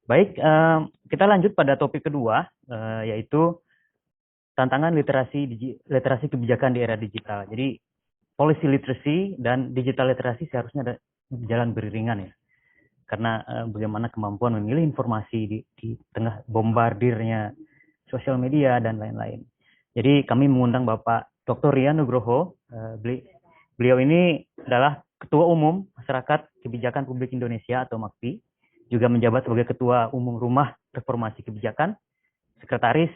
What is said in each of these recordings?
Baik, kita lanjut pada topik kedua, yaitu tantangan literasi kebijakan di era digital. Jadi, policy literacy dan digital literasi seharusnya ada jalan beriringan ya. Karena bagaimana kemampuan memilih informasi di tengah bombardirnya sosial media dan lain-lain. Jadi kami mengundang Bapak Dr. Rian Nugroho. Beliau ini adalah Ketua Umum Masyarakat Kebijakan Publik Indonesia atau MAKPI, juga menjabat sebagai Ketua Umum Rumah Reformasi Kebijakan, Sekretaris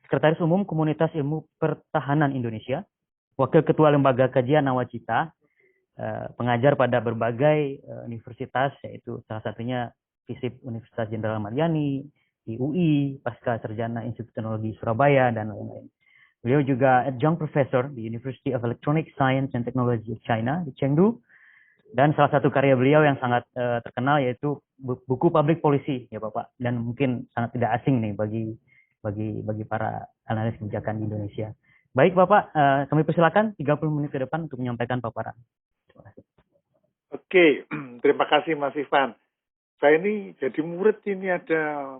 Sekretaris Umum Komunitas Ilmu Pertahanan Indonesia, Wakil Ketua Lembaga Kajian Nawacita, pengajar pada berbagai universitas, yaitu salah satunya FISIP Universitas Jenderal Ahmad Yani, di UI, Pasca Sarjana Institut Teknologi Surabaya, dan lain-lain. Beliau juga adjunct professor di University of Electronic Science and Technology of China di Chengdu, dan salah satu karya beliau yang sangat terkenal yaitu buku Public Policy ya Bapak, dan mungkin sangat tidak asing nih bagi para analis kebijakan di Indonesia. Baik Bapak, kami persilakan 30 menit ke depan untuk menyampaikan paparan. Terima kasih. Oke, terima kasih Mas Ivan. Saya ini jadi murid, ini ada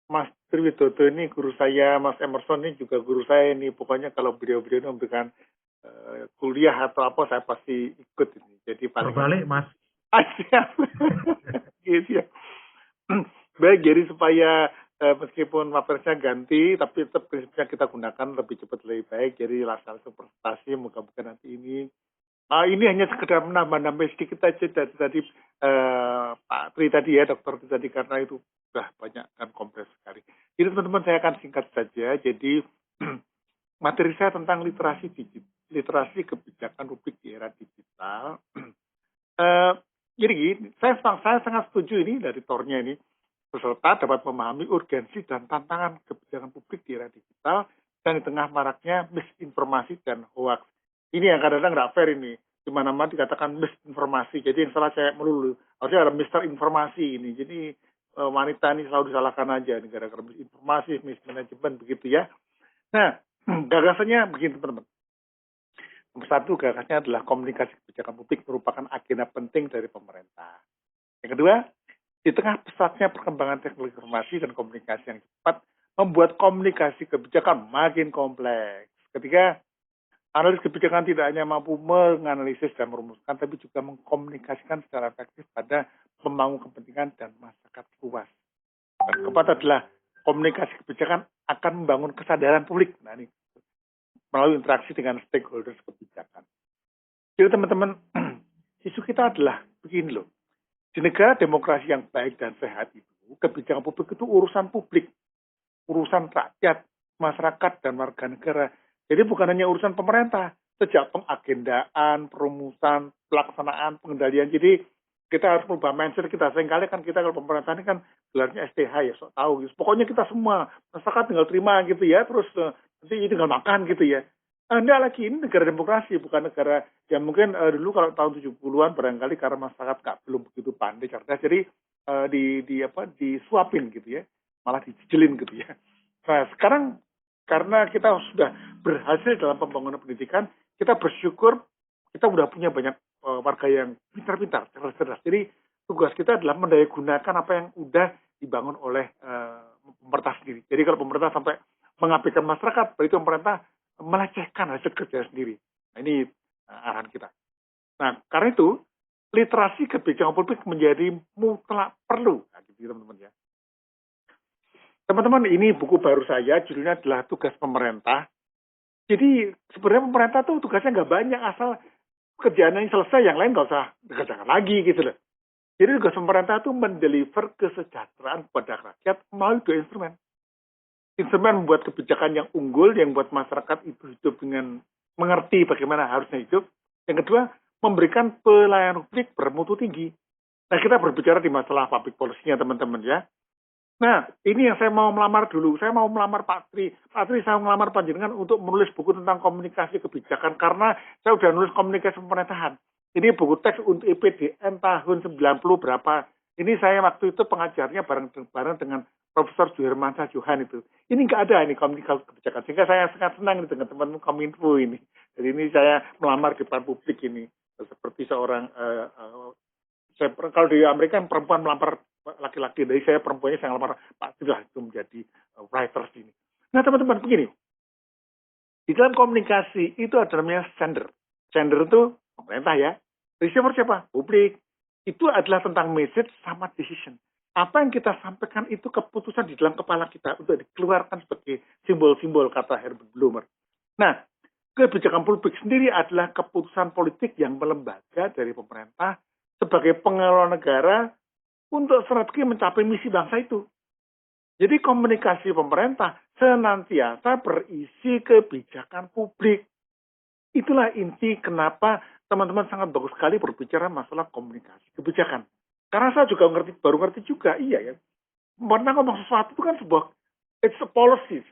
Mas Triwidodo ini guru saya, Mas Emerson ini juga guru saya ini. Pokoknya kalau beliau-beliau memberikan kuliah atau apa, saya pasti ikut ini. Jadi paling terbalik Mas. Siap. Siap. Baik, jadi supaya meskipun wapresnya ganti, tapi tetap prinsipnya kita gunakan lebih cepat lebih baik. Jadi laksanakan presentasi, moga-moga nanti ini hanya sekedar menambah-nambah sedikit aja dari tadi Pak Tri tadi ya, Dokter Tri tadi, karena itu sudah banyak kan kompleks sekali. Jadi teman-teman saya akan singkat saja. Jadi materi saya tentang literasi kebijakan publik di era digital. Jadi gini, saya sangat setuju ini dari tornya ini, peserta dapat memahami urgensi dan tantangan kebijakan publik di era digital dan di tengah maraknya misinformasi dan hoax. Ini yang kadang-kadang nggak fair ini, di mana-mana dikatakan misinformasi. Jadi yang salah saya melulu, harusnya ada mister informasi ini. Jadi wanita ini selalu disalahkan aja, gara-gara misinformasi, mismanagement begitu ya. Nah, gagasannya begini teman-teman. Nomor satu, gagasannya adalah komunikasi kebijakan publik merupakan agenda penting dari pemerintah. Yang kedua, di tengah pesatnya perkembangan teknologi informasi dan komunikasi yang cepat, membuat komunikasi kebijakan makin kompleks. Ketiga, analis kebijakan tidak hanya mampu menganalisis dan merumuskan, tapi juga mengkomunikasikan secara efektif pada pemangku kepentingan dan masyarakat luas. Dan keempat adalah komunikasi kebijakan akan membangun kesadaran publik. Nah ini melalui interaksi dengan stakeholders kebijakan. Jadi teman-teman, isu kita adalah begini loh. Di negara demokrasi yang baik dan sehat itu, kebijakan publik itu urusan publik, urusan rakyat, masyarakat, dan warga negara. Jadi bukan hanya urusan pemerintah, sejak pengagendaan, perumusan, pelaksanaan, pengendalian. Jadi kita harus merubah mindset kita. Seringkali kan kita kalau pemerintah ini kan gelarnya STH ya, sok tahu. Gitu. Pokoknya kita semua, masyarakat tinggal terima gitu ya, terus nanti tinggal makan gitu ya. Enggak lagi, ini negara demokrasi, bukan negara yang mungkin dulu kalau tahun 70-an barangkali karena masyarakat belum begitu pandai, cerdas, jadi disuapin gitu ya, malah dijelin gitu ya. Nah sekarang karena kita sudah berhasil dalam pembangunan pendidikan, kita bersyukur kita sudah punya banyak warga yang pintar-pintar, cerdas-cerdas. Jadi tugas kita adalah mendayagunakan apa yang sudah dibangun oleh pemerintah sendiri. Jadi kalau pemerintah sampai mengabaikan masyarakat, berarti pemerintah melecehkan hasil kerja sendiri. Nah, ini arahan kita. Nah, karena itu, literasi kebijakan publik menjadi mutlak perlu. Nah, gitu teman-teman ya. Teman-teman, ini buku baru saya, judulnya adalah Tugas Pemerintah. Jadi, sebenarnya pemerintah tuh tugasnya nggak banyak, asal kerjaannya selesai, yang lain nggak usah dikerjakan lagi, gitu loh. Jadi, tugas pemerintah itu mendeliver kesejahteraan kepada rakyat melalui dua instrumen. Instrumen membuat kebijakan yang unggul, yang buat masyarakat itu hidup dengan mengerti bagaimana harusnya hidup. Yang kedua, memberikan pelayanan publik bermutu tinggi. Nah, kita berbicara di masalah public policy-nya, teman-teman ya. Nah, ini yang saya mau melamar dulu. Saya mau melamar Pak Tri. Pak Tri, saya melamar panjenengan untuk menulis buku tentang komunikasi kebijakan, karena saya udah nulis komunikasi pemerintahan. Ini buku teks untuk IPDN tahun 90 berapa. Ini saya waktu itu pengajarnya bareng dengan Profesor Juhermansyah Johan itu. Ini nggak ada ini komunikasi kebijakan. Sehingga saya sangat senang dengan teman-teman Kominfo ini. Jadi ini saya melamar di depan publik ini. Seperti seorang, kalau di Amerika perempuan melamar laki-laki dari saya perempuannya saya lamar pastilah itu menjadi writers ini. Nah teman-teman begini, di dalam komunikasi itu ada namanya sender. Sender itu pemerintah ya. Receiver siapa? Publik. Itu adalah tentang message sama decision. Apa yang kita sampaikan itu keputusan di dalam kepala kita untuk dikeluarkan sebagai simbol-simbol, kata Herbert Blumer. Nah, kebijakan publik sendiri adalah keputusan politik yang melembaga dari pemerintah sebagai pengelola negara untuk strategi mencapai misi bangsa itu. Jadi komunikasi pemerintah senantiasa berisi kebijakan publik. Itulah inti kenapa teman-teman sangat bagus sekali berbicara masalah komunikasi kebijakan. Karena saya juga baru ngerti juga, iya ya. Pernah ngomong sesuatu itu kan sebuah, it's a policy.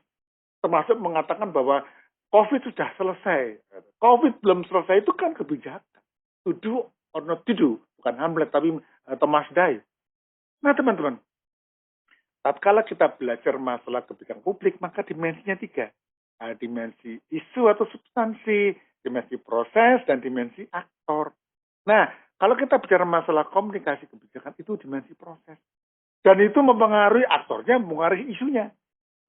Termasuk mengatakan bahwa COVID sudah selesai. COVID belum selesai itu kan kebijakan. To do or not to do. Bukan Hamlet, tapi Thomas Day. Nah teman-teman, tatkala kita belajar masalah kebijakan publik, maka dimensinya 3. Dimensi isu atau substansi, dimensi proses, dan dimensi aktor. Nah, kalau kita bicara masalah komunikasi kebijakan, itu dimensi proses. Dan itu mempengaruhi aktornya, mempengaruhi isunya.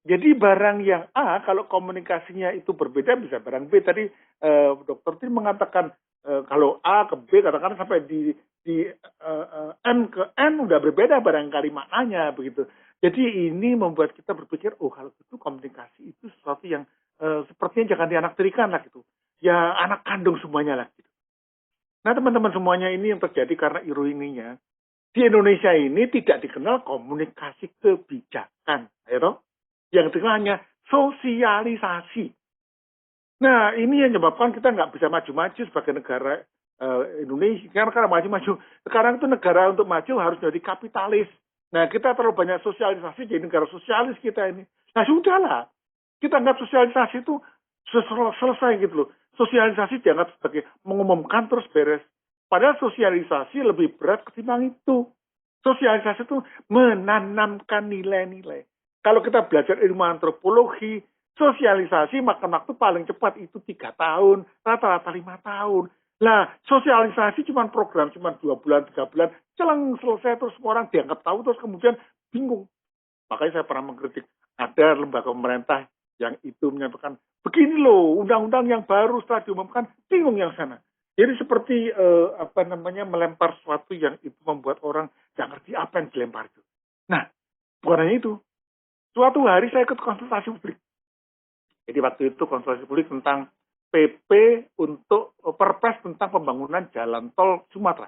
Jadi barang yang A, kalau komunikasinya itu berbeda, bisa barang B. Tadi Dr. Tin mengatakan, kalau A ke B, katakan sampai di M ke N, udah berbeda barangkali maknanya, begitu. Jadi ini membuat kita berpikir, oh kalau itu komunikasi itu sesuatu yang sepertinya jangan dianaktirikan lah gitu. Ya anak kandung semuanya lah gitu. Nah teman-teman semuanya ini yang terjadi karena ironinya, di Indonesia ini tidak dikenal komunikasi kebijakan. Ya toh? Yang dikenal hanya sosialisasi. Nah ini yang menyebabkan kita nggak bisa maju-maju sebagai negara Indonesia. Karena maju-maju. Sekarang itu negara untuk maju harus jadi kapitalis. Nah kita terlalu banyak sosialisasi jadi negara sosialis kita ini. Nah sudahlah. Kita anggap sosialisasi itu selesai gitu loh. Sosialisasi dianggap sebagai mengumumkan terus beres. Padahal sosialisasi lebih berat ketimbang itu. Sosialisasi itu menanamkan nilai-nilai. Kalau kita belajar ilmu antropologi, sosialisasi makan waktu paling cepat itu 3 tahun, rata-rata 5 tahun. Nah, sosialisasi cuma program, cuma 2 bulan, 3 bulan, celang selesai terus orang dianggap tahu, terus kemudian bingung. Makanya saya pernah mengkritik, ada lembaga pemerintah yang itu menyampaikan, begini loh, undang-undang yang baru setelah diumumkan, bingung yang sana. Jadi seperti melempar sesuatu yang itu membuat orang nggak ngerti apa yang dilempar itu. Nah, bukan hanya itu. Suatu hari saya ikut konsultasi publik. Jadi waktu itu konsultasi publik tentang PP untuk Perpres tentang pembangunan jalan tol Sumatera.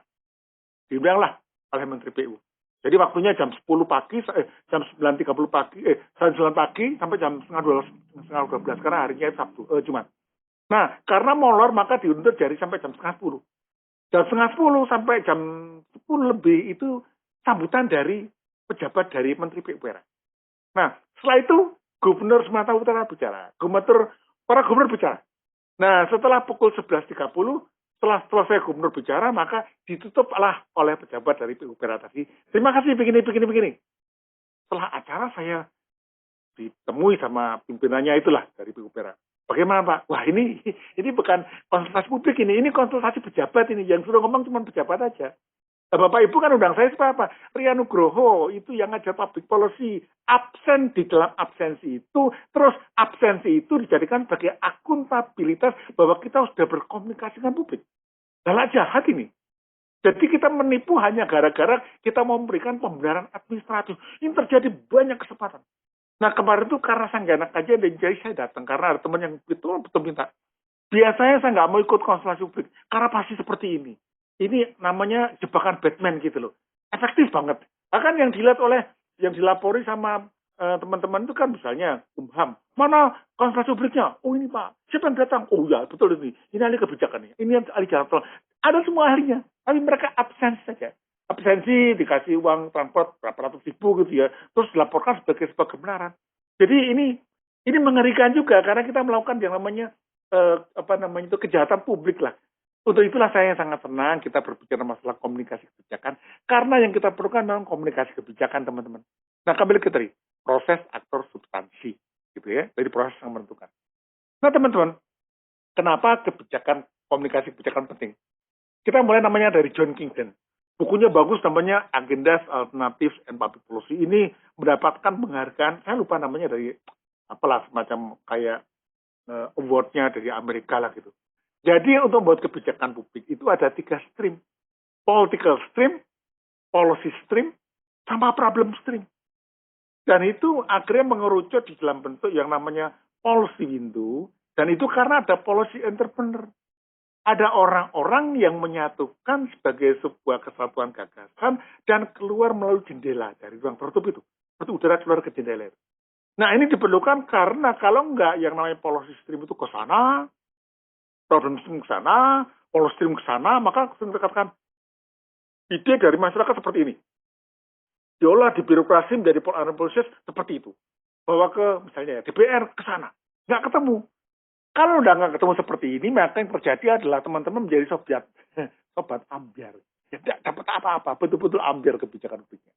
Dibilanglah oleh Menteri PU. Jadi waktunya jam 10 pagi, jam 9.30 pagi, jam 9 pagi sampai jam setengah 12 karena harinya Sabtu, Jumat. Nah, karena molor maka diundur dari sampai jam setengah 10. Jam setengah 10 sampai jam 10 lebih itu sambutan dari pejabat dari Menteri PUPR. Nah, setelah itu Gubernur Sumatera Utara bicara, para gubernur bicara. Nah, setelah pukul 11.30, setelah selesai gubernur bicara, maka ditutuplah oleh pejabat dari PUPR tadi. Terima kasih, begini. Setelah acara saya ditemui sama pimpinannya itulah dari PUPR. Bagaimana Pak? Wah ini bukan konsultasi publik ini konsultasi pejabat ini. Yang suruh ngomong cuma pejabat aja. Nah, Bapak Ibu kan undang saya seperti apa? Ria Nugroho itu yang ngajar public policy. Absen di dalam absensi itu. Terus absensi itu dijadikan sebagai akuntabilitas bahwa kita sudah berkomunikasi dengan publik. Galak jahat ini. Jadi kita menipu hanya gara-gara kita mau memberikan pembenaran administratif. Ini terjadi banyak kesempatan. Nah kemarin itu karena saya nggak enak aja dan jadi saya datang. Karena ada teman yang betul minta. Biasanya saya nggak mau ikut konsultasi publik. Karena pasti seperti ini. Ini namanya jebakan Batman gitu loh. Efektif banget. Bahkan yang dilapori sama teman-teman itu kan misalnya Kumham. Mana konsultasi publiknya? Oh ini Pak. Siapa yang datang? Oh ya betul ini. Ini ahli kebijakan. Ini ahli jalan tol. Ada semua ahlinya. Tapi mereka absen saja. Absensi dikasih uang transport berapa ratus ribu gitu ya. Terus dilaporkan sebagai sebuah kebenaran. Jadi ini mengerikan juga karena kita melakukan yang namanya kejahatan publik lah. Untuk itulah saya sangat senang kita berbicara masalah komunikasi kebijakan. Karena yang kita perlukan memang komunikasi kebijakan, teman-teman. Nah, kembali ke tadi. Proses, aktor, substansi. Gitu ya. Dari proses yang menentukan. Nah, teman-teman. Kenapa komunikasi kebijakan penting? Kita mulai namanya dari John Kingdon. Bukunya bagus, namanya Agendas, Alternatives, and Public Policy. Ini mendapatkan penghargaan, saya lupa namanya dari apalah, semacam kayak award-nya dari Amerika lah gitu. Jadi untuk membuat kebijakan publik itu ada 3 stream. Political stream, policy stream, sama problem stream. Dan itu akhirnya mengerucut di dalam bentuk yang namanya policy window, dan itu karena ada policy entrepreneur. Ada orang-orang yang menyatukan sebagai sebuah kesatuan gagasan dan keluar melalui jendela dari ruang tertutup itu. Berarti udara keluar ke jendela itu. Nah ini diperlukan karena kalau enggak yang namanya policy stream itu ke sana, problem stream ke sana, policy stream ke sana, maka sering dikatakan ide dari masyarakat seperti ini. Diolah di birokrasi menjadi proses seperti itu. Bawa ke misalnya DPR ke sana. Nggak ketemu. Kalau udah nggak ketemu seperti ini, maka yang terjadi adalah teman-teman menjadi sobat ambyar. Ya, tidak dapat apa-apa, betul-betul ambyar kebijakan publiknya.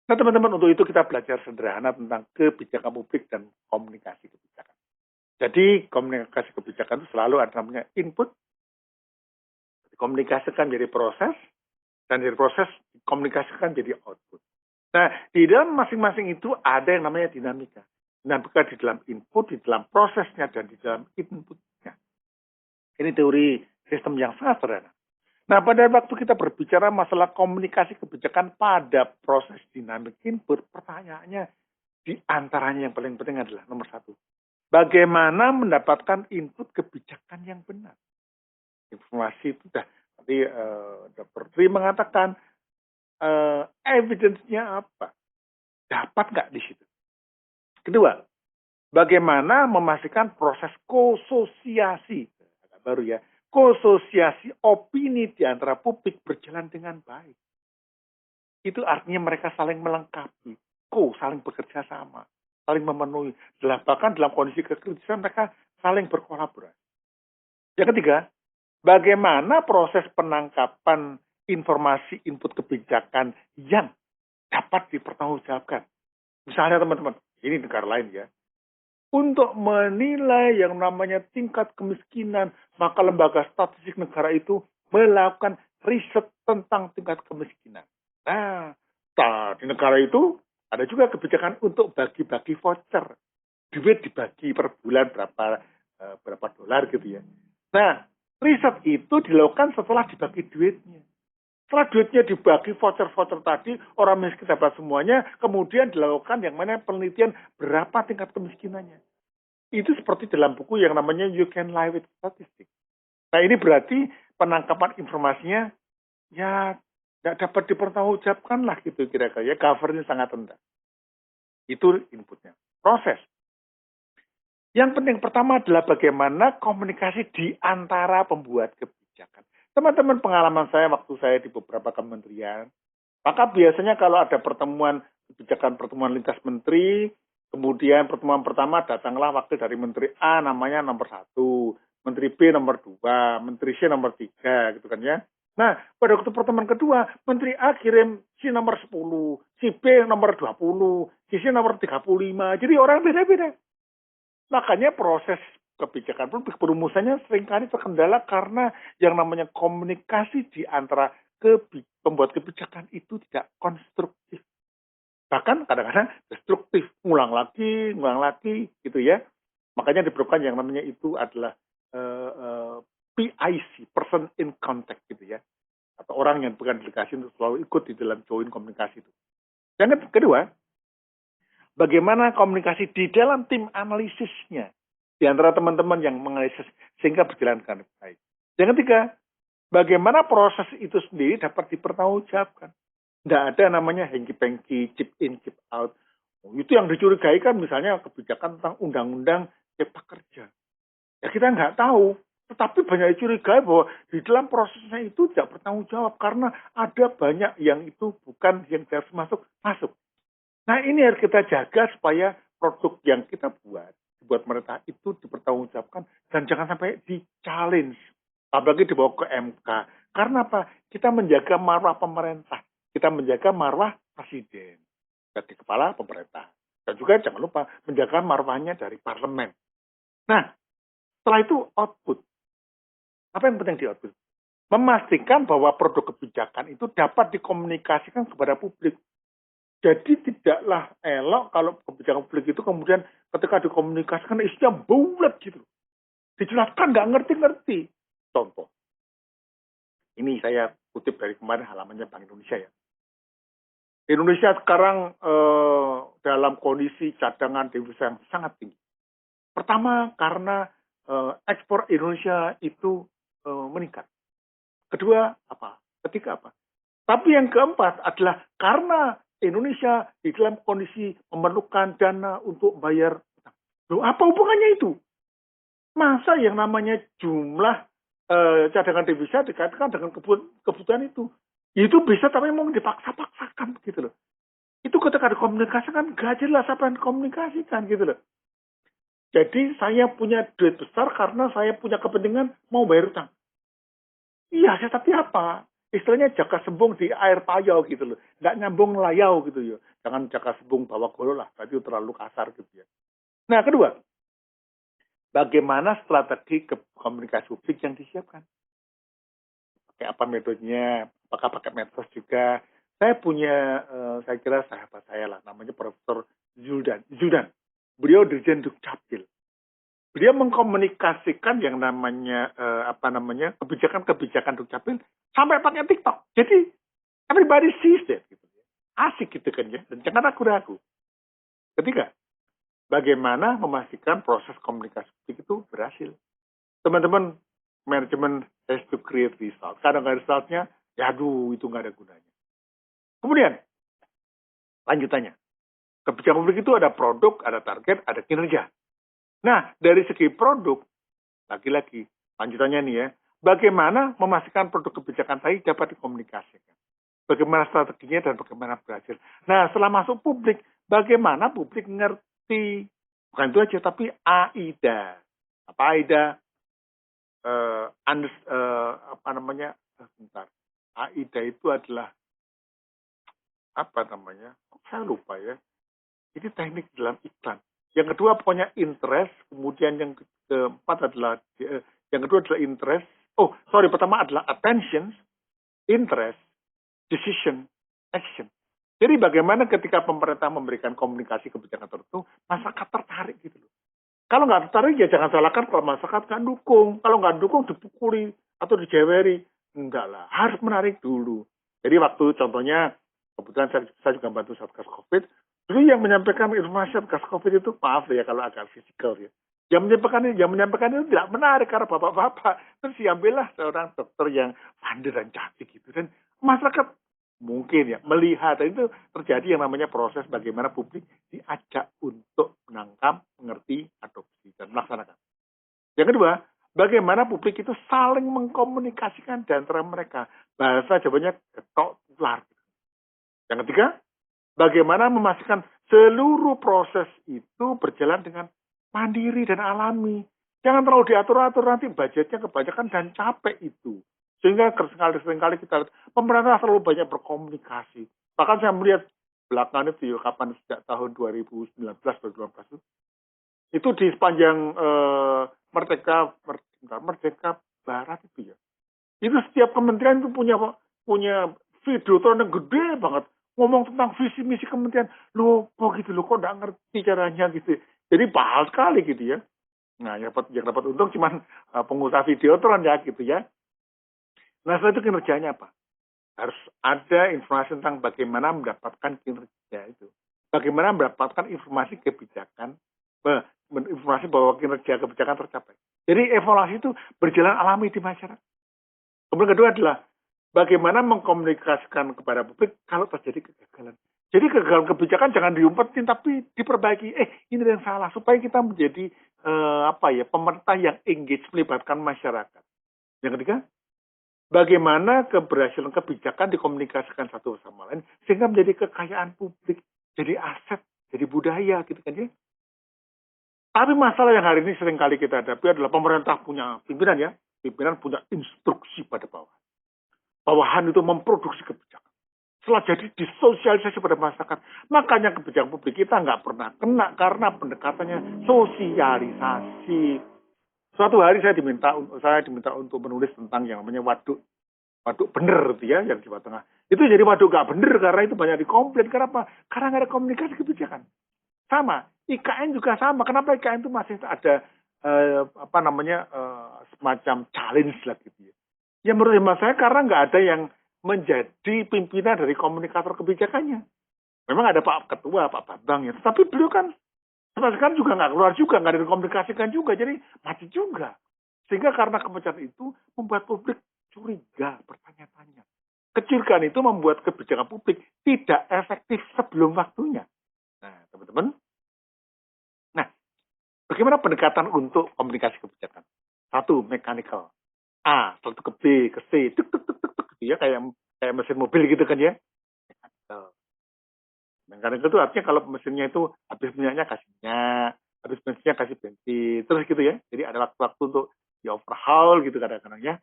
Nah teman-teman, untuk itu kita belajar sederhana tentang kebijakan publik dan komunikasi kebijakan. Jadi komunikasi kebijakan itu selalu ada namanya input, dikomunikasikan menjadi proses, dan dari proses dikomunikasikan jadi output. Nah, di dalam masing-masing itu ada yang namanya dinamika. Dinamika di dalam input, di dalam prosesnya, dan di dalam inputnya. Ini teori sistem yang sangat sederhana. Nah, pada waktu kita berbicara masalah komunikasi kebijakan pada proses dinamik input, pertanyaannya di antaranya yang paling penting adalah nomor 1. Bagaimana mendapatkan input kebijakan yang benar? Informasi itu sudah tadi Dr. Tri mengatakan evidence-nya apa? Dapat nggak di situ? Kedua, bagaimana memastikan proses konsosiasi, agak baru ya, konsosiasi opini di antara publik berjalan dengan baik. Itu artinya mereka saling melengkapi, saling bekerja sama, saling memenuhi. Bahkan dalam kondisi kekritisan mereka saling berkolaborasi. Yang ketiga, bagaimana proses penangkapan informasi input kebijakan yang dapat dipertanggungjawabkan. Misalnya teman-teman, ini negara lain ya. Untuk menilai yang namanya tingkat kemiskinan, maka lembaga statistik negara itu melakukan riset tentang tingkat kemiskinan. Nah, di negara itu ada juga kebijakan untuk bagi-bagi voucher. Duit dibagi per bulan berapa dolar gitu ya. Nah, riset itu dilakukan setelah dibagi duitnya. Setelah duitnya dibagi voucher-voucher tadi, orang miskin dapat semuanya, kemudian dilakukan yang mana penelitian berapa tingkat kemiskinannya. Itu seperti dalam buku yang namanya You Can Lie with Statistics. Nah ini berarti penangkapan informasinya ya nggak dapat dipertanggungjawabkan lah gitu kira-kira ya, covernya sangat rendah. Itu inputnya. Proses. Yang penting pertama adalah bagaimana komunikasi di antara pembuat kebijakan. Teman-teman, pengalaman saya waktu saya di beberapa kementerian, maka biasanya kalau ada pertemuan lintas menteri, kemudian pertemuan pertama datanglah wakil dari Menteri A namanya nomor 1, Menteri B nomor 2, Menteri C nomor 3 gitu kan ya. Nah, pada waktu pertemuan kedua, Menteri A kirim si nomor 10, si B nomor 20, si C nomor 35. Jadi orang beda-beda. Makanya proses kebijakan publik perumusannya seringkali terkendala karena yang namanya komunikasi di antara pembuat kebijakan itu tidak konstruktif. Bahkan kadang-kadang destruktif, ngulang lagi gitu ya. Makanya diperlukan yang namanya itu adalah PIC, person in contact gitu ya. Atau orang yang bukan delegasi untuk selalu ikut di dalam join komunikasi itu. Yang kedua, bagaimana komunikasi di dalam tim analisisnya di antara teman-teman yang menganalisis sehingga berjalan dengan baik. Yang ketiga, bagaimana proses itu sendiri dapat dipertanggungjawabkan. Tidak ada namanya hengki-pengki, chip in, chip out. Itu yang dicurigai kan misalnya kebijakan tentang undang-undang cipta kerja. Ya kita nggak tahu. Tetapi banyak dicurigai bahwa di dalam prosesnya itu tidak bertanggung jawab karena ada banyak yang itu bukan yang harus masuk. Nah ini harus kita jaga supaya produk yang kita buat pemerintah itu dipertanggungjawabkan dan jangan sampai di-challenge. Apalagi dibawa ke MK. Karena apa? Kita menjaga marwah pemerintah. Kita menjaga marwah presiden. Jadi kepala pemerintah. Dan juga jangan lupa menjaga marwahnya dari parlemen. Nah, setelah itu output. Apa yang penting di output? memastikan bahwa produk kebijakan itu dapat dikomunikasikan kepada publik. Jadi tidaklah elok kalau kebijakan publik itu kemudian ketika dikomunikasikan isinya bulat gitu. Dijelaskan nggak ngerti-ngerti. Contoh, ini saya kutip dari kemarin halamannya Bank Indonesia ya. Indonesia sekarang dalam kondisi cadangan devisa yang sangat tinggi. Pertama karena ekspor Indonesia itu meningkat. Kedua apa? Ketiga apa? Tapi yang keempat adalah karena Indonesia di dalam kondisi memerlukan dana untuk bayar utang. Loh, apa hubungannya itu? Masa yang namanya jumlah cadangan devisa dikaitkan dengan kebutuhan itu? Itu bisa tapi memang dipaksa-paksakan gitu loh. Itu ketika dikomunikasikan gak jelas apa yang dikomunikasikan gitu loh. Jadi saya punya duit besar karena saya punya kepentingan mau bayar utang. Iya, tapi apa? Istilahnya jaka sembung di air payau gitu loh. Nggak nyambung layau gitu ya. Jangan jaka sembung bawa golok lah. Berarti terlalu kasar gitu ya. Nah, kedua. Bagaimana strategi komunikasi publik yang disiapkan? Pakai apa metodenya? Apakah pakai medsos juga? Saya punya, saya kira sahabat saya lah. Namanya Profesor Zudan. Beliau Dirjen Dukcapil. Dia mengkomunikasikan yang namanya kebijakan Dukcapil sampai pakai TikTok. Jadi everybody sees that gitu. Asik gitu kan ya. Dan jangan ragu-ragu. Ketiga, bagaimana memastikan proses komunikasi itu berhasil. Teman-teman, manajemen has to create result. Kadang-kadang resultnya, ya aduh itu nggak ada gunanya. Kemudian, lanjutannya. Kebijakan publik itu ada produk, ada target, ada kinerja. Nah, dari segi produk, lagi-lagi, lanjutannya nih ya, bagaimana memastikan produk kebijakan tadi dapat dikomunikasikan. Bagaimana strateginya dan bagaimana berhasil. Nah, setelah masuk publik, bagaimana publik ngerti, bukan itu aja, tapi AIDA. Apa AIDA? AIDA itu adalah, saya lupa ya. Ini teknik dalam iklan. Yang kedua pokoknya interest, kemudian yang keempat adalah interest. Pertama adalah attention, interest, decision, action. Jadi bagaimana ketika pemerintah memberikan komunikasi kebijakan tertentu, masyarakat tertarik gitu loh. Kalau nggak tertarik ya jangan salahkan kalau masyarakat nggak dukung. Kalau nggak dukung dipukuli atau dijeweri. Enggak lah, harus menarik dulu. Jadi waktu contohnya, kebetulan saya juga bantu Satgas Covid, dulu yang menyampaikan informasi Satgas Covid itu, maaf ya kalau agak fisikal ya. Yang menyampaikan itu tidak menarik karena bapak-bapak. Terus diambillah seorang dokter yang pandai dan cantik gitu. Dan masyarakat mungkin ya melihat, dan itu terjadi yang namanya proses bagaimana publik diajak untuk menangkap, mengerti, adopsi, dan melaksanakan. Yang kedua, bagaimana publik itu saling mengkomunikasikan di antara mereka. Bahasa Jawanya ketok tular. Yang ketiga, bagaimana memastikan seluruh proses itu berjalan dengan mandiri dan alami. Jangan terlalu diatur-atur, nanti budgetnya kebanyakan dan capek itu. Sehingga seringkali kita lihat, pemerintah terlalu banyak berkomunikasi. Bahkan saya melihat belakangan itu, kapan sejak tahun 2019-2018 itu di sepanjang Merdeka Barat itu ya. Itu setiap kementerian itu punya video yang gede banget ngomong tentang visi misi kementerian. Loh, kok gitu loh, kok nggak ngerti caranya gitu. Jadi bahal sekali gitu ya. Nah, yang dapat untung cuman pengusaha videotron ya gitu ya. Nah, setelah itu kinerjanya apa? Harus ada informasi tentang bagaimana mendapatkan kinerja itu. Bagaimana mendapatkan informasi kebijakan, informasi bahwa kinerja kebijakan tercapai. Jadi evaluasi itu berjalan alami di masyarakat. Kemudian kedua adalah bagaimana mengkomunikasikan kepada publik kalau terjadi kegagalan. Jadi kegagalan kebijakan jangan diumpetin tapi diperbaiki. Ini yang salah supaya kita menjadi pemerintah yang engage melibatkan masyarakat. Yang ketiga, bagaimana keberhasilan kebijakan dikomunikasikan satu sama lain sehingga menjadi kekayaan publik, jadi aset, jadi budaya gitu kan ya. Tapi masalah yang hari ini sering kali kita hadapi adalah pemerintah punya pimpinan ya, pimpinan punya instruksi pada bawahan. Bawahan itu memproduksi kebijakan. Setelah jadi disosialisasi pada masyarakat, makanya kebijakan publik kita nggak pernah kena karena pendekatannya sosialisasi. Suatu hari saya diminta untuk menulis tentang yang namanya waduk waduk bener gitu ya yang di Jawa Tengah. Itu jadi waduk nggak bener karena itu banyak dikomplain. Kenapa? Karena nggak ada komunikasi kebijakan. Sama, IKN juga sama. Kenapa IKN itu masih ada semacam challenge lah gitu ya. Ya menurut hemat saya karena nggak ada yang menjadi pimpinan dari komunikator kebijakannya. Memang ada Pak Ketua, Pak Bambang ya. Tapi beliau kan sampai sekarang juga nggak keluar juga, nggak ada dikomunikasikan juga. Jadi mati juga. Sehingga karena kebijakan itu membuat publik curiga, bertanya-tanya. Kecilkan itu membuat kebijakan publik tidak efektif sebelum waktunya. Nah, teman-teman. Nah, bagaimana pendekatan untuk komunikasi kebijakan? Satu, mechanical. A, satu ke B, ke C, tuk, tuk, tuk, tuk, tuk, gitu ya, kayak mesin mobil gitu kan ya. Mechanical. Mechanical itu artinya kalau mesinnya itu habis minyaknya kasih minyak, habis bensinnya kasih bensin, terus gitu ya. Jadi ada waktu-waktu untuk di overhaul gitu kadang-kadang ya.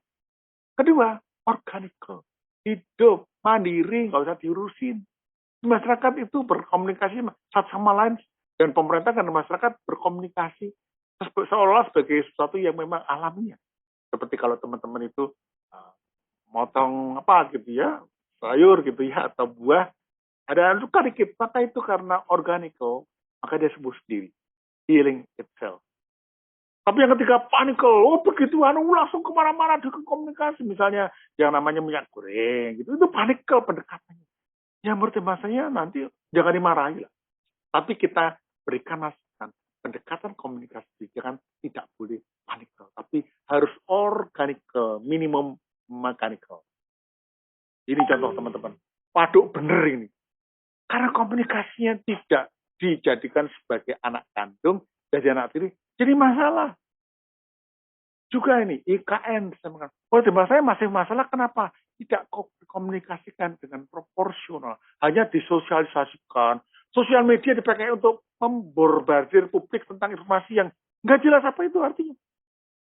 Kedua, organical. Hidup, mandiri, nggak usah diurusin. Masyarakat itu berkomunikasi satu sama lain dan pemerintah dan masyarakat berkomunikasi seolah sebagai sesuatu yang memang alamiah. Seperti kalau teman-teman itu motong apa gitu ya, sayur gitu ya atau buah, ada luka dikit, maka itu karena organical, maka dia sembuh sendiri, healing itself. Tapi yang ketiga panical, begitu langsung kemana-mana ke komunikasi, misalnya yang namanya minyak goreng gitu, itu panical pendekatannya. Ya menurut saya nanti jangan dimarahi lah. Tapi kita berikan masukan. Pendekatan komunikasi kan tidak boleh panical. Tapi harus organical, minimum mechanical. Ini contoh teman-teman. Waduk bener ini. Karena komunikasinya tidak dijadikan sebagai anak kandung, jadi anak tiri, jadi masalah. Juga ini, IKN. Kalau di saya masih masalah, kenapa? Tidak dikomunikasikan dengan proporsional. Hanya disosialisasikan. Sosial media dipakai untuk memborbardir publik tentang informasi yang nggak jelas apa itu artinya.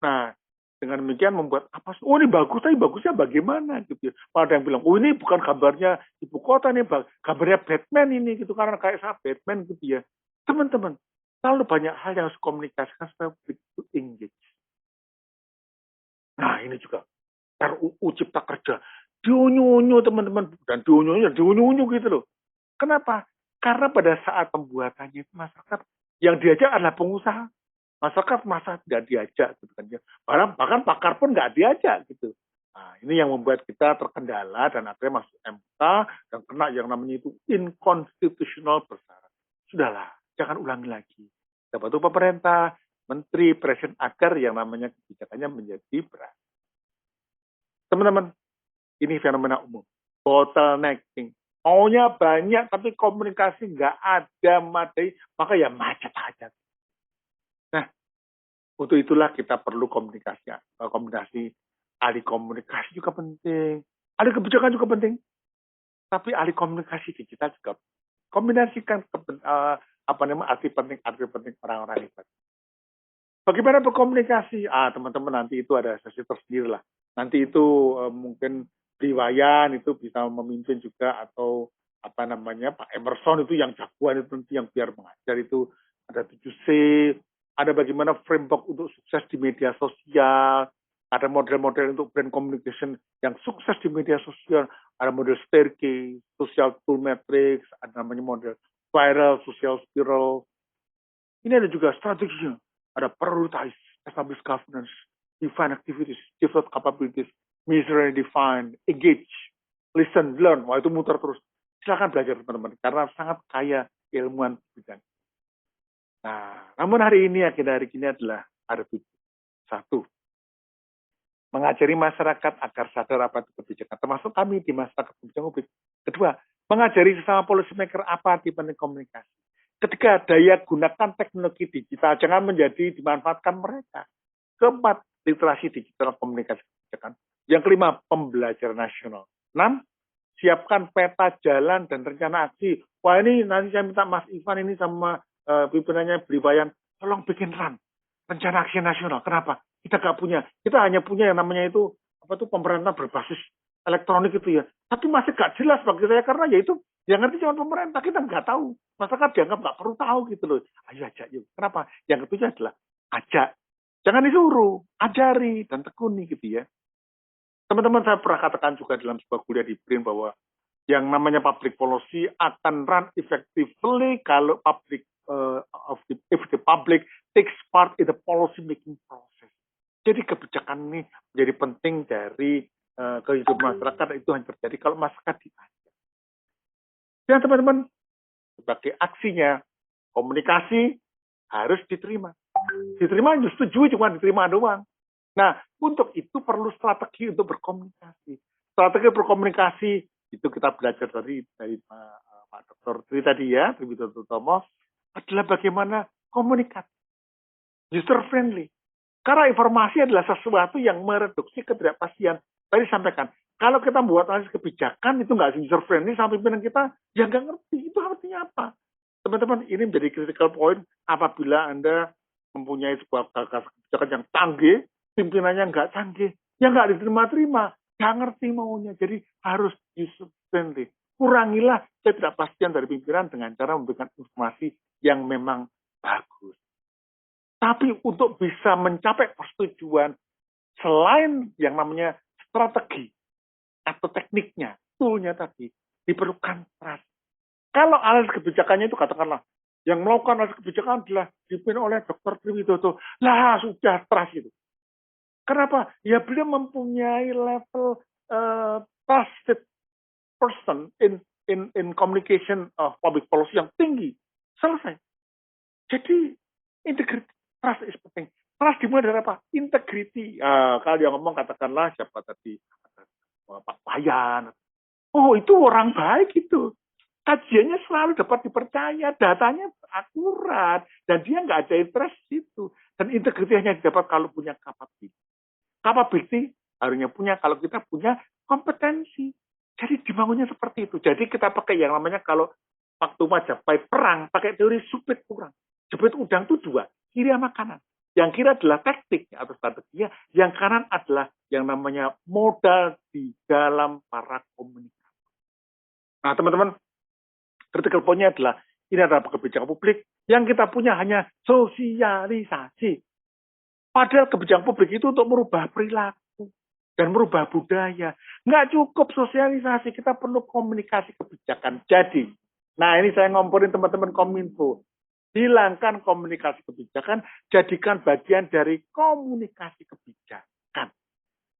Nah, dengan demikian membuat apa? Oh ini bagus, tapi bagusnya bagaimana gitu ya? Ada yang bilang, oh ini bukan gambarnya ibu kota nih, gambarnya Batman ini gitu karena kayak saya Batman gitu ya. Teman-teman, terlalu banyak hal yang harus komunikasikan supaya publik itu engage. Nah ini juga RUU Cipta Kerja diunyu-unyu teman-teman dan diunyu-unyu gitu loh. Kenapa? Karena pada saat pembuatannya itu masyarakat yang diajak adalah pengusaha. Masyarakat masa tidak diajak gitu kan ya. Bahkan pakar pun nggak diajak gitu. Nah, ini yang membuat kita terkendala dan akhirnya masuk MK dan kena yang namanya itu inconstitutional bersyarat. Sudahlah, jangan ulangi lagi. Kita bantu pemerintah, menteri, presiden agar yang namanya kebijakannya menjadi berat. Teman-teman, ini fenomena umum. Bottlenecking. Maunya banyak, tapi komunikasi nggak ada madai, maka ya macet aja. Nah, untuk itulah kita perlu komunikasi. Ahli komunikasi juga penting. Ahli kebijakan juga penting. Tapi ahli komunikasi digital juga kombinasikan arti penting orang-orang hebat. Bagaimana berkomunikasi? Teman-teman nanti itu ada sesi tersendiri lah. Nanti itu mungkin Briwayan itu bisa memimpin juga atau Pak Emerson itu yang jagoan itu nanti yang biar mengajar itu ada 7C, ada bagaimana framework untuk sukses di media sosial, ada model-model untuk brand communication yang sukses di media sosial, ada model staircase, social tool matrix, ada namanya model viral, social spiral. Ini ada juga strateginya. Ada prioritize, establish governance, define activities, develop capabilities, measure and define, engage, listen, learn. Wah itu muter terus. Silakan belajar teman-teman, karena sangat kaya ilmuwan bidang. Nah, namun hari ini agenda hari ini adalah ada 7. 1. Mengajari masyarakat agar sadar apa itu kebijakan, termasuk kami di masyarakat kebijakan publik. Kedua, mengajari sesama policy maker apa arti penting komunikasi. Ketiga, daya gunakan teknologi digital, jangan menjadi dimanfaatkan mereka. Keempat, literasi digital komunikasi kebijakan. Yang kelima, pembelajaran nasional. 6, siapkan peta jalan dan rencana aksi. Wah ini nanti saya minta Mas Ivan ini sama pimpinannya Briwayan, tolong bikin rencana aksi nasional. Kenapa? Kita nggak punya. Kita hanya punya yang namanya itu pemerintah berbasis elektronik itu ya. Tapi masih nggak jelas bagi saya karena ya itu yang ngerti cuma pemerintah, kita nggak tahu. Masyarakat dianggap nggak perlu tahu gitu loh. Ayo ajak yuk. Kenapa? Yang ketiga adalah ajak. Jangan disuruh, ajari dan tekuni gitu ya. Teman-teman, saya pernah katakan juga dalam sebuah kuliah di BRIN bahwa yang namanya public policy akan run effectively kalau if the public takes part in the policy making process. Jadi kebijakan ini menjadi penting dari kehidupan masyarakat, itu hanya terjadi kalau masyarakat diajak. Dan teman-teman, sebagai aksinya, komunikasi harus diterima. Diterima disetujui, cuma diterima doang. Nah, untuk itu perlu strategi untuk berkomunikasi. Strategi berkomunikasi itu kita belajar dari Pak Dr. Tri tadi ya, Tri Widodo Tomo, adalah bagaimana komunikasi, user friendly. Karena informasi adalah sesuatu yang mereduksi ketidakpastian. Tadi sampaikan, kalau kita membuat analisis kebijakan itu nggak user friendly, sampai pimpinan kita ya nggak ngerti itu artinya apa. Teman-teman, ini menjadi critical point apabila Anda mempunyai sebuah gagasan kebijakan yang canggih, pimpinannya nggak canggih, ya nggak diterima-terima, nggak ngerti maunya. Jadi harus user friendly. Kurangilah ketidakpastian dari pimpinan dengan cara memberikan informasi yang memang bagus. Tapi untuk bisa mencapai persetujuan, selain yang namanya strategi atau tekniknya, toolnya tadi, diperlukan trust. Kalau analisis kebijakannya itu katakanlah, yang melakukan analisis kebijakan adalah dipimpin oleh Dr. Tri Widodo, lah sudah trust itu. Kenapa? Ya beliau mempunyai level trusted person in communication of public policy yang tinggi. Selesai. Jadi integrity, trust is penting. Trust dimulai dari apa? Integrity. Kalau dia ngomong katakanlah siapa tadi, Pak Wayan. Oh itu orang baik itu. Kajiannya selalu dapat dipercaya, datanya akurat, dan dia nggak ada interest itu. Dan integrity hanya didapat kalau punya capability. Capability harusnya punya kalau kita punya kompetensi. Jadi dibangunnya seperti itu. Jadi kita pakai yang namanya kalau waktu Majapahit perang, pakai teori supit kurang. Jepit udang itu dua, kiri sama kanan. Yang kiri adalah taktiknya atau strateginya, yang kanan adalah yang namanya modal di dalam para komunikator. Nah teman-teman, critical point-nya adalah ini adalah kebijakan publik yang kita punya hanya sosialisasi. Padahal kebijakan publik itu untuk merubah perilaku dan merubah budaya. Nggak cukup sosialisasi, kita perlu komunikasi kebijakan. Jadi, nah ini saya ngomporin teman-teman Kominfo. Hilangkan komunikasi kebijakan, jadikan bagian dari komunikasi kebijakan.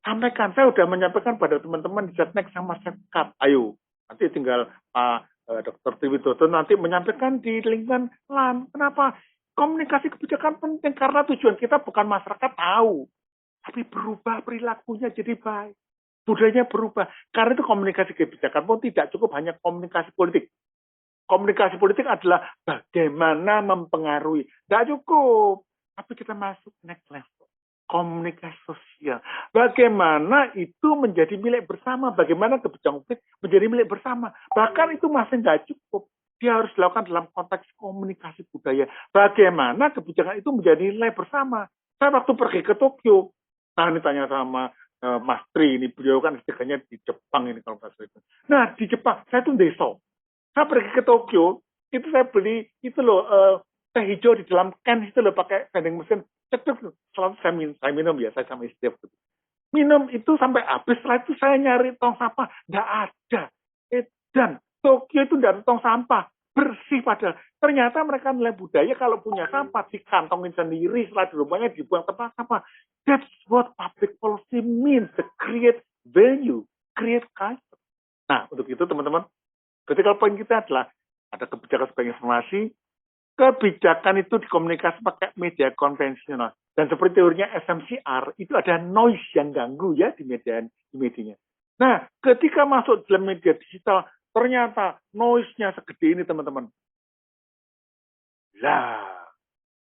Sampaikan, saya sudah menyampaikan pada teman-teman di Setnek sama Setkap. Ayo, nanti tinggal Pak Dr. Tri Widodo nanti menyampaikan di lingkungan LAN. Kenapa? Komunikasi kebijakan penting karena tujuan kita bukan masyarakat tahu, tapi berubah perilakunya jadi baik. Budayanya berubah. Karena itu komunikasi kebijakan pun tidak cukup hanya komunikasi politik. Komunikasi politik adalah bagaimana mempengaruhi. Tidak cukup. Tapi kita masuk next level. Komunikasi sosial. Bagaimana itu menjadi milik bersama. Bagaimana kebijakan publik menjadi milik bersama. Bahkan itu masih tidak cukup. Dia harus dilakukan dalam konteks komunikasi budaya. Bagaimana kebijakan itu menjadi nilai bersama. Saya waktu pergi ke Tokyo, nah ini tanya sama Mas Tri, ini beliau kan istilahnya di Jepang ini kalau nggak salah. Nah di Jepang, saya tuh deso. Saya pergi ke Tokyo, itu saya beli itu loh teh hijau di dalam can itu loh pakai vending mesin. Cetuk selalu saya minum ya, saya sama istri. Minum itu sampai habis, setelah itu saya nyari tong sampah, nggak ada. Dan Tokyo itu nggak ada tong sampah, bersih padahal. Ternyata mereka nilai budaya kalau punya sampah dikantongin sendiri, setelah di rumahnya dibuang tempat sampah. That's what public policy means, to create value, create culture. Nah, untuk itu teman-teman, critical point kita adalah ada kebijakan sebagai informasi, kebijakan itu dikomunikasi pakai media konvensional. Dan seperti teorinya SMCR, itu ada noise yang ganggu ya di medianya. Nah, ketika masuk dalam media digital, ternyata noise-nya segede ini teman-teman. Lah,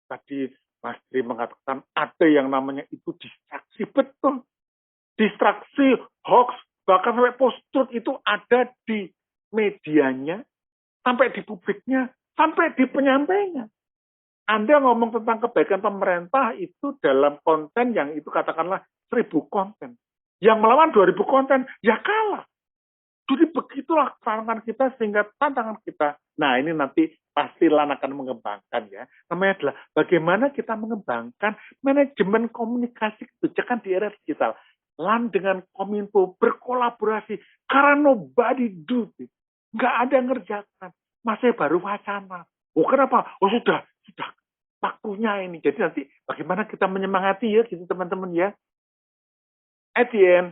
tadi Mas Tri mengatakan ada yang namanya itu distraksi. Betul. Distraksi, hoax, bahkan sampai post-truth itu ada di medianya, sampai di publiknya, sampai di penyampainya. Anda ngomong tentang kebaikan pemerintah itu dalam konten yang itu katakanlah 1000 konten. Yang melawan 2000 konten, ya kalah. Jadi begitulah tantangan kita sehingga tantangan kita. Nah ini nanti pasti LAN akan mengembangkan ya. Namanya adalah bagaimana kita mengembangkan manajemen komunikasi kebijakan di era digital. LAN dengan Kominfo berkolaborasi karena nobody do it. Nggak ada yang ngerjakan. Masih baru wacana. Oh kenapa? Oh sudah waktunya ini. Jadi nanti bagaimana kita menyemangati ya gitu teman-teman ya. At the end,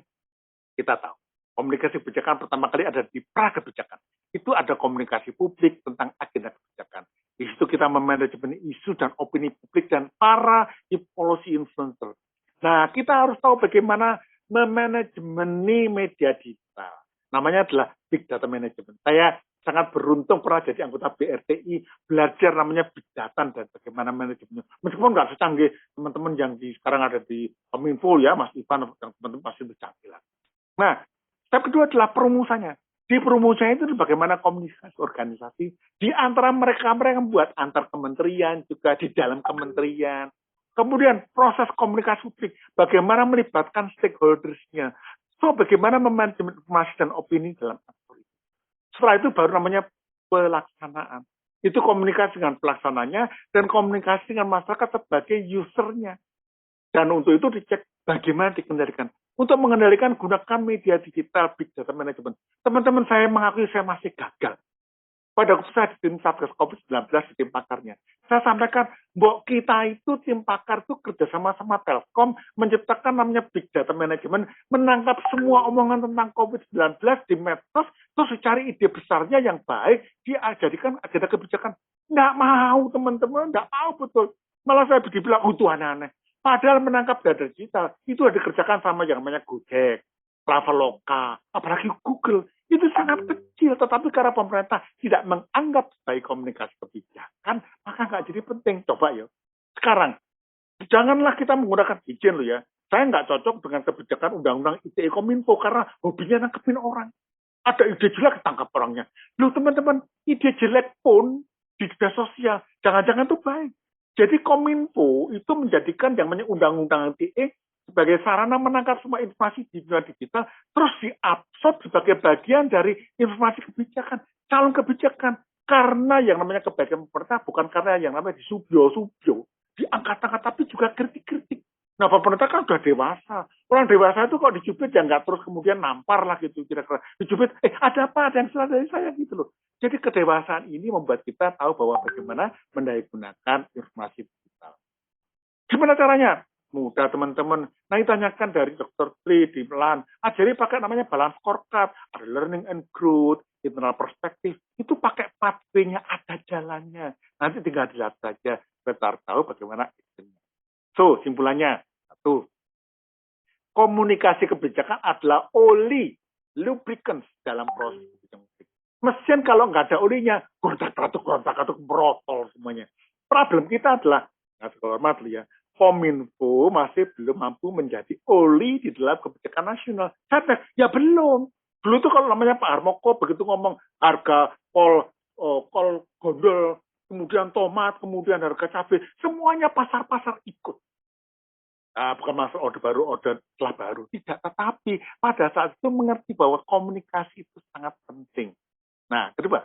kita tahu. Komunikasi kebijakan pertama kali ada di pra-kebijakan. Itu ada komunikasi publik tentang agenda kebijakan. Di situ kita memanajemen isu dan opini publik dan para policy influencer. Nah, kita harus tahu bagaimana memanajemeni media digital. Namanya adalah Big Data Management. Saya sangat beruntung pernah jadi anggota BRTI, belajar namanya Big Data dan bagaimana manajemennya. Meskipun nggak secanggih teman-teman yang sekarang ada di Kominfo ya, Mas Ivan, dan teman-teman pasti bisa bilang. Nah, step kedua adalah perumusannya. Di perumusannya itu bagaimana komunikasi organisasi di antara mereka yang membuat antar kementerian, juga di dalam kementerian. Kemudian proses komunikasi publik, bagaimana melibatkan stakeholders-nya. So, bagaimana memanajemen informasi dan opini dalam aktor itu. Setelah itu baru namanya pelaksanaan. Itu komunikasi dengan pelaksananya dan komunikasi dengan masyarakat sebagai usernya. Dan untuk itu dicek bagaimana dikendalikan. Untuk mengendalikan gunakan media digital Big Data Management. Teman-teman saya mengakui saya masih gagal. Pada saya di tim Satgas COVID-19 di tim pakarnya. Saya sampaikan, mbok kita itu tim pakar itu kerjasama sama Telkom menciptakan namanya Big Data Management, menangkap semua omongan tentang COVID-19 di medsos, terus dicari ide besarnya yang baik, dijadikan agenda kebijakan. Nggak mau teman-teman, nggak mau betul. Malah saya dibilang itu aneh-aneh. Padahal menangkap data digital itu ada dikerjakan sama yang namanya Gojek, Traveloka, apalagi Google. Itu sangat kecil, tetapi karena pemerintah tidak menganggap sebagai komunikasi kebijakan, maka nggak jadi penting. Coba ya. Sekarang, janganlah kita menggunakan izin loh ya. Saya nggak cocok dengan kebijakan undang-undang ITE Kominfo karena hobinya nangkepin orang. Ada ide jelek tangkap orangnya. Loh teman-teman, ide jelek pun di media sosial, jangan-jangan itu baik. Jadi Kominfo itu menjadikan yang namanya undang-undang ITE sebagai sarana menangkap semua informasi di dunia digital, terus diabsorb sebagai bagian dari informasi kebijakan, calon kebijakan. Karena yang namanya kebijakan pemerintah bukan karena yang namanya disubyo-subyo, diangkat-angkat, tapi juga kritik-kritik. Nah, pemerintah kan udah dewasa. Orang dewasa itu kok dicubit ya nggak terus kemudian nampar lah gitu kira-kira. Dicubit, ada apa? Ada yang salah dari saya gitu loh. Jadi kedewasaan ini membuat kita tahu bahwa bagaimana mendaya-gunakan informasi digital. Gimana caranya? Mudah teman-teman. Nah, tanyakan dari Dr. Tri di LAN. Ajari pakai namanya balance scorecard, ada learning and growth, internal perspective. Itu pakai pathway-nya, ada jalannya. Nanti tinggal dilihat saja, kita tahu bagaimana actionnya. So, simpulannya, satu, komunikasi kebijakan adalah oli, lubricants dalam proses kebijakan. Mesin kalau nggak ada olinya, gontak-katuk, merotol semuanya. Problem kita adalah, nggak hormat ya, Kominfo masih belum mampu menjadi oli di dalam kebijakan nasional. Ya belum. Dulu tuh kalau namanya Pak Harmoko begitu ngomong harga kol gondol, kemudian tomat, kemudian harga cabai, semuanya pasar-pasar ikut. Bukan masuk order baru, order setelah baru. Tidak, tetapi pada saat itu mengerti bahwa komunikasi itu sangat penting. Nah, kedua,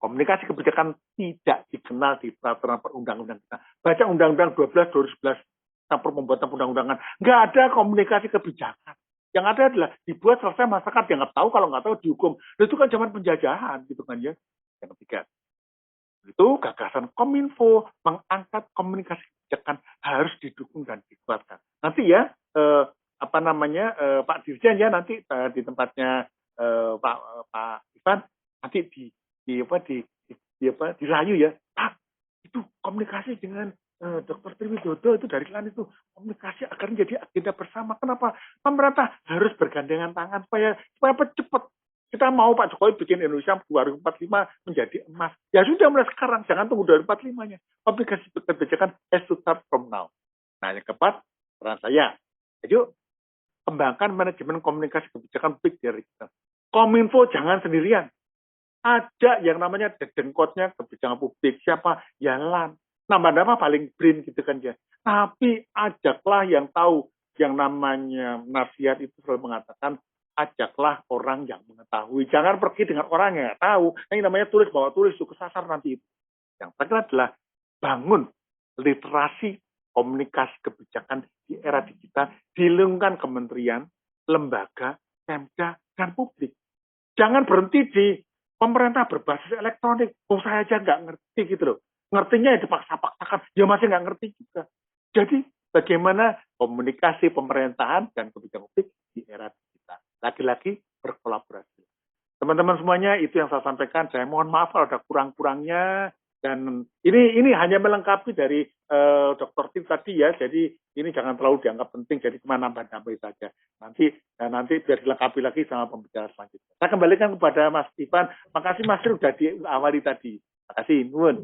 komunikasi kebijakan tidak dikenal di peraturan perundang-undang kita. Baca Undang-Undang 12 2011 tentang pembuatan undang-undangan. Nggak ada komunikasi kebijakan. Yang ada adalah dibuat selesai masyarakat yang nggak tahu, kalau nggak tahu dihukum. Itu kan zaman penjajahan gitu kan ya. Yang ketiga, itu gagasan Kominfo mengangkat komunikasi kebijakan harus didukung dan dikuatkan. Nanti ya Pak Dirjen ya nanti di tempatnya Pak Ivan nanti dirayu ya, Pak, itu komunikasi dengan Dr. Triwidodo itu dari LAN itu komunikasi agar menjadi agenda bersama. Kenapa? Pemerintah harus bergandengan tangan supaya cepat. Kita mau Pak Jokowi bikin Indonesia 2045 menjadi emas. Ya sudah mulai sekarang, jangan tunggu 2045-nya. Komunikasi kebijakan has to start from now. Nah, yang keempat, peran saya. Ayo, kembangkan manajemen komunikasi kebijakan publik dari kita. Kominfo jangan sendirian. Ada yang namanya dedengkotnya kebijakan publik. Siapa? Ya LAN. Nama-nama paling brain gitu kan ya. Tapi ajaklah yang tahu. Yang namanya nasihat itu selalu mengatakan, ajaklah orang yang mengetahui. Jangan pergi dengan orang yang nggak tahu. Ini namanya tulis bawa tulis, itu kesasar nanti itu. Yang terakhir adalah bangun literasi komunikasi kebijakan di era digital di lingkungan kementerian, lembaga, Pemda, dan publik. Jangan berhenti di pemerintah berbasis elektronik. Oh, saya aja nggak ngerti gitu loh. Ngertinya ya dipaksa-paksakan, ya masih nggak ngerti juga. Jadi bagaimana komunikasi pemerintahan dan kebijakan publik di era digital. Lagi-lagi berkolaborasi. Teman-teman semuanya, itu yang saya sampaikan. Saya mohon maaf kalau ada kurang-kurangnya. Dan ini hanya melengkapi dari Dr. Tim tadi ya. Jadi ini jangan terlalu dianggap penting. Jadi cuma nambah-nambah saja. Nanti biar dilengkapi lagi sama pembicaraan selanjutnya. Saya kembalikan kepada Mas Ivan. Makasih Mas Ri sudah diawali tadi. Makasih. Nuwun.